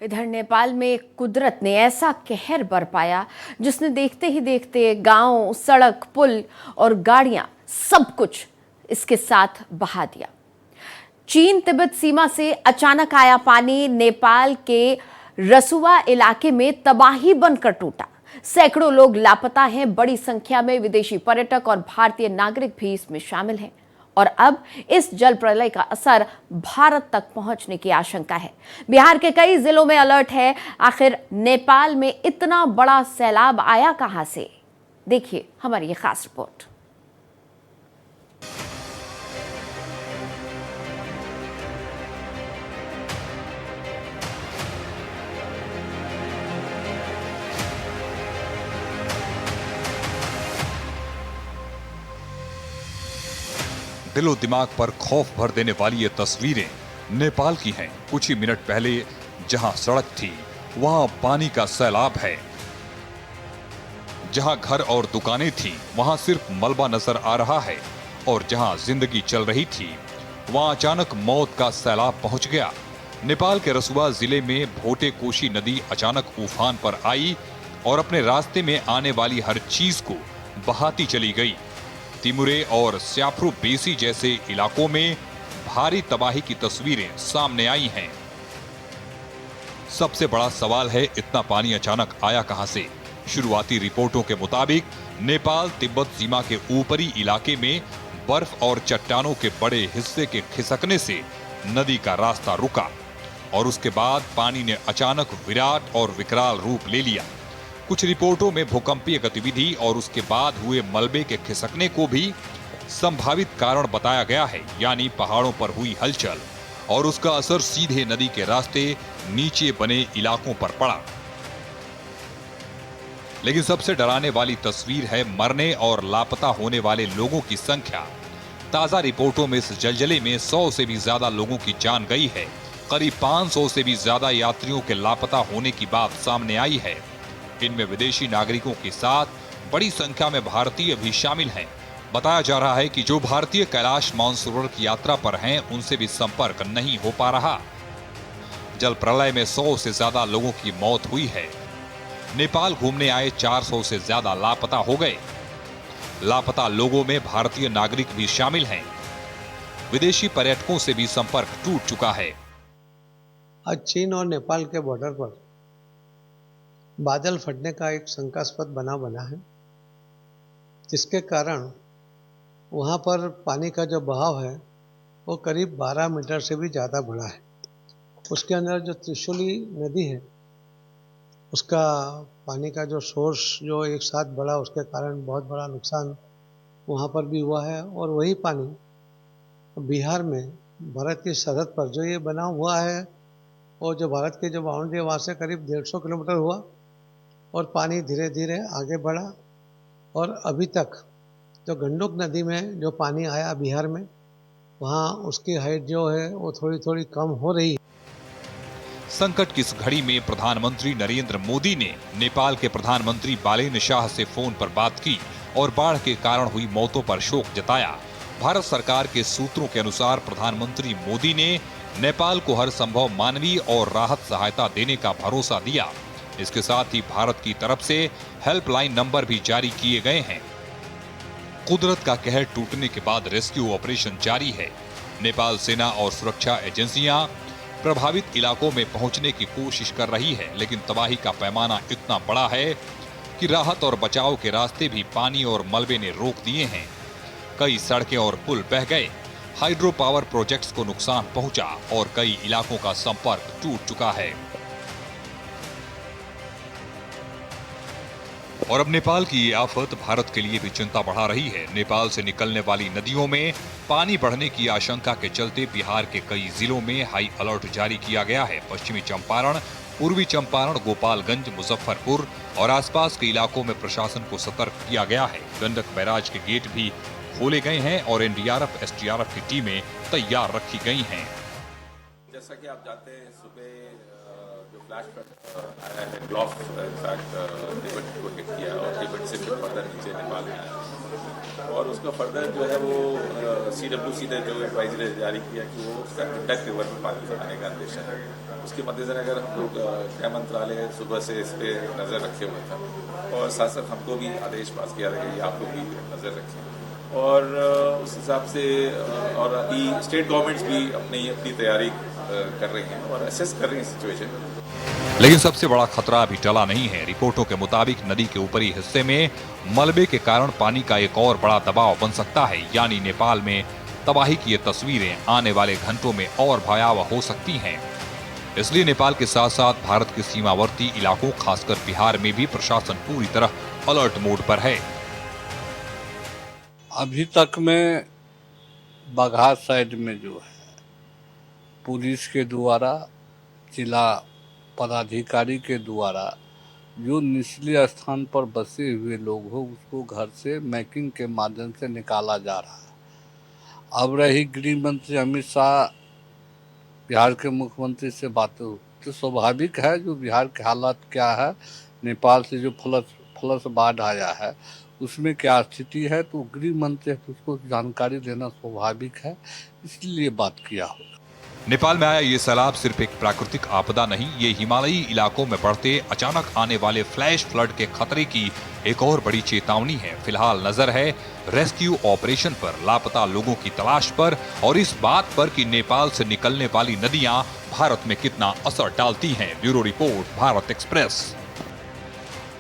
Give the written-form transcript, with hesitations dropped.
इधर नेपाल में कुदरत ने ऐसा कहर बरपाया जिसने देखते ही देखते गांव, सड़क, पुल और गाड़ियां सब कुछ इसके साथ बहा दिया। चीन तिब्बत सीमा से अचानक आया पानी नेपाल के रसुआ इलाके में तबाही बनकर टूटा। सैकड़ों लोग लापता हैं। बड़ी संख्या में विदेशी पर्यटक और भारतीय नागरिक भी इसमें शामिल हैं और अब इस जल प्रलय का असर भारत तक पहुंचने की आशंका है। बिहार के कई जिलों में अलर्ट है। आखिर नेपाल में इतना बड़ा सैलाब आया कहां से? देखिए हमारी ये खास रिपोर्ट। दिलो दिमाग पर खौफ भर देने वाली ये तस्वीरें नेपाल की हैं। कुछ ही मिनट पहले जहां सड़क थी वहां पानी का सैलाब है। जहां घर और दुकानें थी वहां सिर्फ मलबा नजर आ रहा है और जहां जिंदगी चल रही थी वहां अचानक मौत का सैलाब पहुंच गया। नेपाल के रसुआ जिले में भोटे कोशी नदी अचानक उफान पर आई और अपने रास्ते में आने वाली हर चीज को बहाती चली गई। तिमुरे और स्याफ्रू बेसी जैसे इलाकों में भारी तबाही की तस्वीरें सामने आई हैं। सबसे बड़ा सवाल है, इतना पानी अचानक आया कहां से? शुरुआती रिपोर्टों के मुताबिक नेपाल तिब्बत सीमा के ऊपरी इलाके में बर्फ और चट्टानों के बड़े हिस्से के खिसकने से नदी का रास्ता रुका और उसके बाद पानी ने अचानक विराट और विकराल रूप ले लिया। कुछ रिपोर्टों में भूकंपीय गतिविधि और उसके बाद हुए मलबे के खिसकने को भी संभावित कारण बताया गया है, यानी पहाड़ों पर हुई हलचल और उसका असर सीधे नदी के रास्ते नीचे बने इलाकों पर पड़ा। लेकिन सबसे डराने वाली तस्वीर है मरने और लापता होने वाले लोगों की संख्या। ताजा रिपोर्टों में इस जलजले में 100 से भी ज्यादा लोगों की जान गई है। करीब 500 से भी ज्यादा यात्रियों के लापता होने की बात सामने आई है। इनमें विदेशी नागरिकों के साथ बड़ी संख्या में भारतीय भी शामिल हैं। बताया जा रहा है कि जो भारतीय कैलाश मानसरोवर की यात्रा पर हैं, उनसे भी संपर्क नहीं हो पा रहा। जल प्रलय में 100 से ज्यादा लोगों की मौत हुई है। नेपाल घूमने आए 400 से ज्यादा लापता हो गए। लापता लोगों में भारतीय नागरिक भी शामिल हैं। विदेशी पर्यटकों से भी संपर्क टूट चुका है। आज चीन और नेपाल के बॉर्डर पर बादल फटने का एक शंकास्पद बनाव बना है, जिसके कारण वहाँ पर पानी का जो बहाव है वो करीब 12 मीटर से भी ज़्यादा बढ़ा है। उसके अंदर जो त्रिशूली नदी है उसका पानी का जो सोर्स जो एक साथ बढ़ा, उसके कारण बहुत बड़ा नुकसान वहाँ पर भी हुआ है। और वही पानी बिहार में भारत की सरहद पर जो ये बनाव हुआ है और जो भारत की जो बाउंड्री है वहाँ से करीब 150 किलोमीटर हुआ और पानी धीरे धीरे आगे बढ़ा और अभी तक जो गंडक नदी में जो पानी आया बिहार में, वहाँ उसकी हाइट जो है वो थोड़ी थोड़ी कम हो रही है। संकट की इस घड़ी में प्रधानमंत्री नरेंद्र मोदी ने नेपाल के प्रधानमंत्री बालेन शाह से फोन पर बात की और बाढ़ के कारण हुई मौतों पर शोक जताया। भारत सरकार के सूत्रों के अनुसार प्रधानमंत्री मोदी ने नेपाल को हर संभव मानवीय और राहत सहायता देने का भरोसा दिया। इसके साथ ही भारत की तरफ से हेल्पलाइन नंबर भी जारी किए गए हैं। कुदरत का कहर टूटने के बाद रेस्क्यू ऑपरेशन जारी है। नेपाल सेना और सुरक्षा एजेंसियां प्रभावित इलाकों में पहुंचने की कोशिश कर रही है, लेकिन तबाही का पैमाना इतना बड़ा है कि राहत और बचाव के रास्ते भी पानी और मलबे ने रोक दिए हैं। कई सड़कें और पुल बह गए, हाइड्रो पावर प्रोजेक्ट्स को नुकसान पहुंचा और कई इलाकों का संपर्क टूट चुका है। और अब नेपाल की ये आफत भारत के लिए भी चिंता बढ़ा रही है। नेपाल से निकलने वाली नदियों में पानी बढ़ने की आशंका के चलते बिहार के कई जिलों में हाई अलर्ट जारी किया गया है। पश्चिमी चंपारण, पूर्वी चंपारण, गोपालगंज, मुजफ्फरपुर और आसपास के इलाकों में प्रशासन को सतर्क किया गया है। गंडक बैराज के गेट भी खोले गए हैं और एनडीआरएफ, एसडीआरएफ की टीमें तैयार रखी गई हैं। जैसा कि आप जानते हैं, सुबह जो फ्लैश आया है, ग्लॉफ इनफैक्ट तिब्बत को हिट किया और तिब्बत से फिर फर्दर नीचे नेपाल में आया और उसका फर्दर जो है वो CWC ने जो एडवाइजरी जारी किया कि वो गंडक रिवर में पानी फैलाने का आदेश है। उसके मद्देनजर हम लोग गृह मंत्रालय सुबह से इस पर नज़र रखे हुए था और साथ साथ हमको भी आदेश पास किया था कि आप लोग भी नज़र रखें और उस हिसाब से और अभी स्टेट गवर्नमेंट्स भी अपनी तैयारी कर रही हैं और असेस कर रही हैं सिचुएशन। लेकिन सबसे बड़ा खतरा अभी टला नहीं है। रिपोर्टों के मुताबिक नदी के ऊपरी हिस्से में मलबे के कारण पानी का एक और बड़ा दबाव बन सकता है, यानी नेपाल में तबाही की ये तस्वीरें आने वाले घंटों में और भयावह हो सकती हैं। इसलिए नेपाल के साथ साथ भारत के सीमावर्ती इलाकों खासकर बिहार में भी प्रशासन पूरी तरह अलर्ट मोड पर है। अभी तक में बघा साइड में जो है पुलिस के द्वारा, जिला पदाधिकारी के द्वारा जो निचले स्थान पर बसे हुए लोग हो उसको घर से मैकिंग के माध्यम से निकाला जा रहा है। अब रही गृह मंत्री अमित शाह बिहार के मुख्यमंत्री से बातें हो तो स्वाभाविक है जो बिहार के हालात क्या है, नेपाल से जो फ्लस बाढ़ आया है उसमें क्या स्थिति है, तो गृह मंत्री उसको जानकारी देना स्वाभाविक है, इसलिए बात किया होगा। नेपाल में आया ये सैलाब सिर्फ एक प्राकृतिक आपदा नहीं, ये हिमालयी इलाकों में बढ़ते अचानक आने वाले फ्लैश फ्लड के खतरे की एक और बड़ी चेतावनी है। फिलहाल नजर है रेस्क्यू ऑपरेशन पर, लापता लोगों की तलाश पर और इस बात पर कि नेपाल से निकलने वाली नदियां भारत में कितना असर डालती हैं। Bureau report, Bharat express.